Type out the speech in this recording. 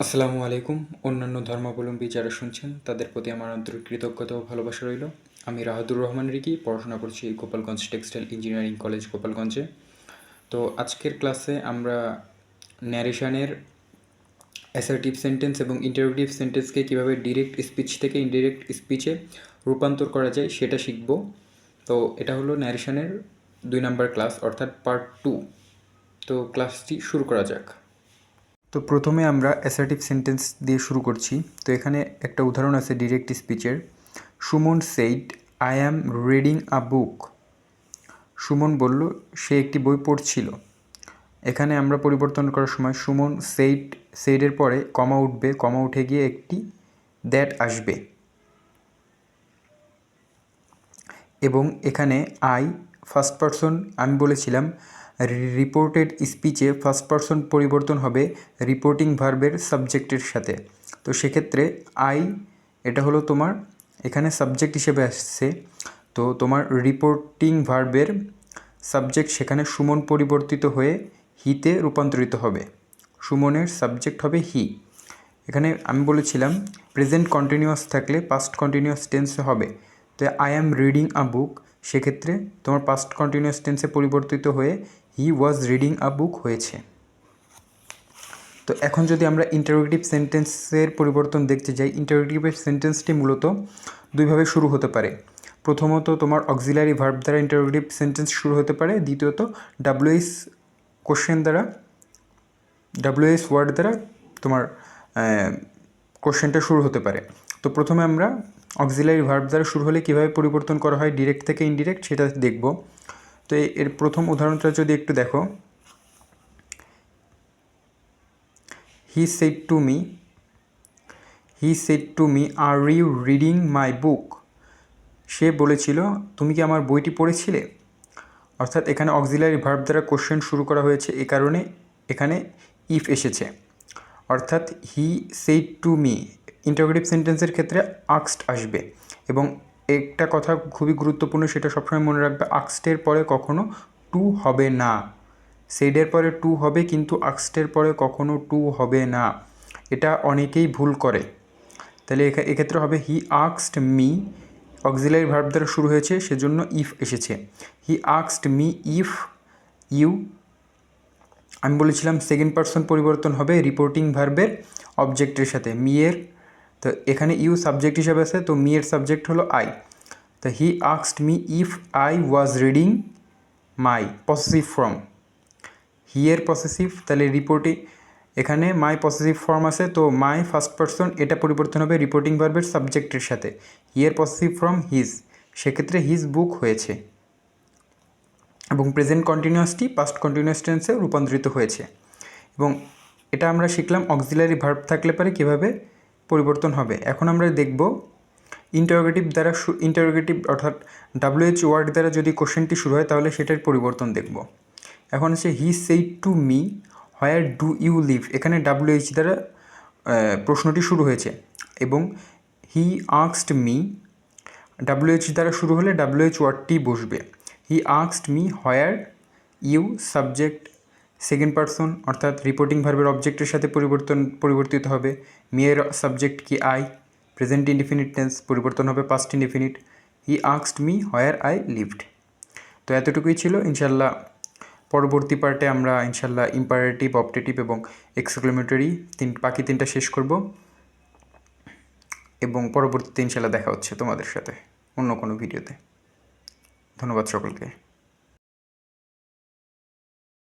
আসসালামু আলাইকুম। অন্যান্য ধর্মাবলম্বী যারা শুনছেন তাদের প্রতি আমার আন্তরিক কৃতজ্ঞতা ও ভালোবাসা রইল। আমি রাহাদুর রহমান রিকি, পড়াশোনা করছি গোপালগঞ্জ টেক্সটাইল ইঞ্জিনিয়ারিং কলেজ গোপালগঞ্জে। তো আজকের ক্লাসে আমরা ন্যারেশনের অ্যাসার্টিভ সেন্টেন্স এবং ইন্টারোগেটিভ সেন্টেন্সকে কীভাবে ডিরেক্ট স্পিচ থেকে ইনডিরেক্ট স্পিচে রূপান্তর করা যায় সেটা শিখব। তো এটা হলো ন্যারেশনের 2 নাম্বার ক্লাস, অর্থাৎ পার্ট 2। তো ক্লাসটি শুরু করা যাক। তো প্রথমে আমরা অ্যাসার্টিভ সেন্টেন্স দিয়ে শুরু করছি। তো এখানে একটা উদাহরণ আছে ডিরেক্ট স্পিচের। Suman said, I am reading a book. Suman বলল সে একটি বই পড়ছিল। এখানে আমরা পরিবর্তন করার সময় সুমন সেইডের পরে কমা উঠবে, কমা উঠে গিয়ে একটি দ্যাট আসবে। এবং এখানে আই ফার্স্ট পারসন, আমি বলেছিলাম রিপোর্টেড স্পিচে ফার্স্ট পারসন পরিবর্তন হবে রিপোর্টিং ভার্বের সাবজেক্টের সাথে। তো সেক্ষেত্রে আই এটা হলো তোমার এখানে সাবজেক্ট হিসেবে আসছে। তো তোমার রিপোর্টিং ভার্বের সাবজেক্ট সেখানে সুমন পরিবর্তিত হয়ে হিতে রূপান্তরিত হবে। সুমনের সাবজেক্ট হবে হি। এখানে আমি বলেছিলাম প্রেজেন্ট কন্টিনিউয়াস থাকলে পাস্ট কন্টিনিউয়াস টেন্সে হবে। তো আই অ্যাম রিডিং আ বুক, সেক্ষেত্রে তোমার পাস্ট কন্টিনিউয়াস টেন্সে পরিবর্তিত হয়ে হি ওয়াজ রিডিং আ বুক হয়েছে। তো এখন যদি আমরা ইন্টারোগেটিভ সেন্টেন্সের পরিবর্তন দেখতে যাই, ইন্টারোগেটিভ সেন্টেন্সটি মূলত দুইভাবে শুরু হতে পারে। প্রথমত তোমার অক্সিলারি ভার্ব দ্বারা ইন্টারোগেটিভ সেন্টেন্স শুরু হতে পারে। দ্বিতীয়ত ডাব্লিউএস কোশ্চেন দ্বারা, ডাব্লিউএস ওয়ার্ড দ্বারা তোমার কোশ্চেনটা শুরু হতে পারে। তো প্রথমে আমরা অক্সিলারি ভার্ব দ্বারা শুরু হলে কীভাবে পরিবর্তন করা হয় ডিরেক্ট থেকে ইনডিরেক্ট সেটা দেখব। তো এর প্রথম উদাহরণটা যদি একটু দেখো, he said to me are you reading my book. সে বলেছিল তুমি কি আমার বইটি পড়েছিলে। অর্থাৎ এখানে অক্সিলারি ভার্ব দ্বারা কোশ্চেন শুরু করা হয়েছে, এ কারণে এখানে ইফ এসেছে। অর্থাৎ হি সেড টু মি ইন্টারোগেটিভ সেন্টেন্সের ক্ষেত্রে আক্সড আসবে। এবং একটা কথা খুবই গুরুত্বপূর্ণ, সেটা সবসময় মনে রাখবে, আক্সডের পরে কখনো টু হবে না। সেডের পরে টু হবে, কিন্তু আক্সডের পরে কখনো টু হবে না। এটা অনেকেই ভুল করে। তাহলে এক্ষেত্রে হবে হি আক্সড মি, অক্সিলারি ভার্ব দ্বারা শুরু হয়েছে সেজন্য ইফ এসেছে। হি আক্সড মি ইফ ইউ, আমি বলেছিলাম সেকেন্ড পারসন পরিবর্তন হবে রিপোর্টিং ভার্বের অবজেক্টের সাথে মিয়ের। তো এখানে ইউ সাবজেক্ট হিসাবে আছে, তো মিয়ের সাবজেক্ট হলো আই। তো হি আক্সড me if I was reading my, possessive form. Here possessive, তাহলে রিপোর্টিং এখানে মাই পসেসিভ ফর্ম আছে, তো মাই ফার্স্ট পারসন এটা পরিবর্তন হবে রিপোর্টিং ভার্বের সাবজেক্টের সাথে। হিয়ের পসেসিভ ফর্ম হিজ, সেক্ষেত্রে হিজ বুক হয়েছে। এবং প্রেজেন্ট কন্টিনিউয়াসটি পাস্ট কন্টিনিউয়াস টেন্সে রূপান্তরিত হয়েছে। এবং এটা আমরা শিখলাম অক্সিলারি ভার্ব থাকলে পরে কীভাবে পরিবর্তন হবে। এখন আমরা দেখব ইন্টারোগেটিভ দ্বারা, ইন্টারোগেটিভ অর্থাৎ ডাব্লিউএইচ ওয়ার্ড দ্বারা যদি কোশ্চেনটি শুরু হয় তাহলে সেটার পরিবর্তন দেখব। এখন হচ্ছে he said to me where do you live, এখানে ডাব্লিউএইচ দ্বারা প্রশ্নটি শুরু হয়েছে। এবং হি আক্সড মি, ডাব্লিউএইচ দ্বারা শুরু হলে ডাব্লিউএইচ ওয়ার্ডটি বসবে। হি আক্সড me where you subject second person, অর্থাৎ রিপোর্টিং ভার্বের অবজেক্টের সাথে পরিবর্তিত হবে। মেয়ের সাবজেক্ট কি আই, প্রেজেন্ট ইনডিফিনিট টেন্স পরিবর্তন হবে পাস্ট ইনডিফিনিট। হি আক্সড মি হোয়ার আই লিভড। তো এতটুকুই ছিল। ইনশাল্লাহ পরবর্তী পার্টে আমরা ইনশাল্লাহ ইম্পারেটিভ, অপটেটিভ এবং এক্সক্লেমেটরি বাকি তিনটা শেষ করব। এবং পরবর্তীতে ইনশাল্লাহ দেখা হচ্ছে তোমাদের সাথে অন্য কোনো ভিডিওতে। ধন্যবাদ সকলকে।